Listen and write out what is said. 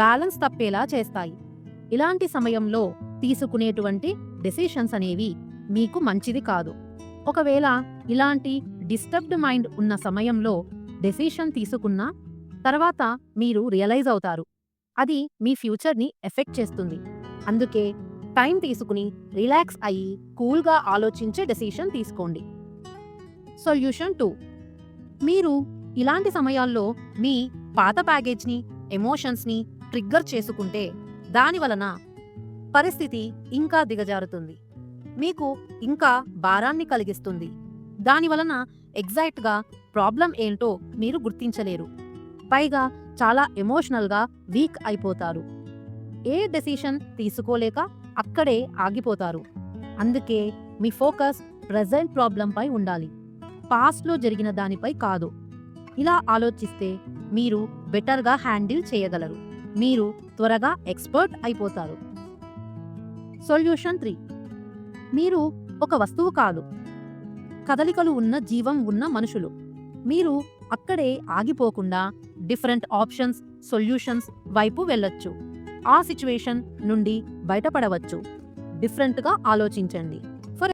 Balance తప్పేలా చేస్తాయి. ఇలాంటి సమయంలో తీసుకునేటువంటి డెసిషన్స్ అనేవి మీకు మంచిది కాదు. ఒకవేళ ఇలాంటి డిస్టర్బ్డ్ మైండ్ ఉన్న సమయంలో డెసిషన్ తీసుకున్న తర్వాత మీరు రియలైజ్ అవుతారు అది మీ ఫ్యూచర్ని ఎఫెక్ట్ చేస్తుంది. అందుకే టైం తీసుకుని రిలాక్స్ అయ్యి కూల్గా ఆలోచించే డెసిషన్ తీసుకోండి. సొల్యూషన్ 2. మీరు ఇలాంటి సమయాల్లో మీ పాత ప్యాకేజ్ని, ఎమోషన్స్ని ట్రిగ్గర్ చేసుకుంటే దానివలన పరిస్థితి ఇంకా దిగజారుతుంది, మీకు ఇంకా భారాన్ని కలిగిస్తుంది. దానివలన ఎగ్జాక్ట్గా ప్రాబ్లం ఏంటో మీరు గుర్తించలేరు. పైగా చాలా ఎమోషనల్గా వీక్ అయిపోతారు. ఏ డెసిషన్ తీసుకోలేక అక్కడే ఆగిపోతారు. అందుకే మీ ఫోకస్ ప్రెజెంట్ ప్రాబ్లంపై ఉండాలి, పాస్ట్లో జరిగిన దానిపై కాదు. ఇలా ఆలోచిస్తే మీరు బెటర్గా హ్యాండిల్ చేయగలరు, మీరు త్వరగా ఎక్స్పర్ట్ అయిపోతారు. సొల్యూషన్ 3. మీరు ఒక వస్తువు కాదు, కదలికలు ఉన్న జీవం ఉన్న మనుషులు. మీరు అక్కడే ఆగిపోకుండా డిఫరెంట్ ఆప్షన్స్, సొల్యూషన్స్ వైపు వెళ్ళొచ్చు. ఆ సిచ్యువేషన్ నుండి బయటపడవచ్చు. డిఫరెంట్గా ఆలోచించండి.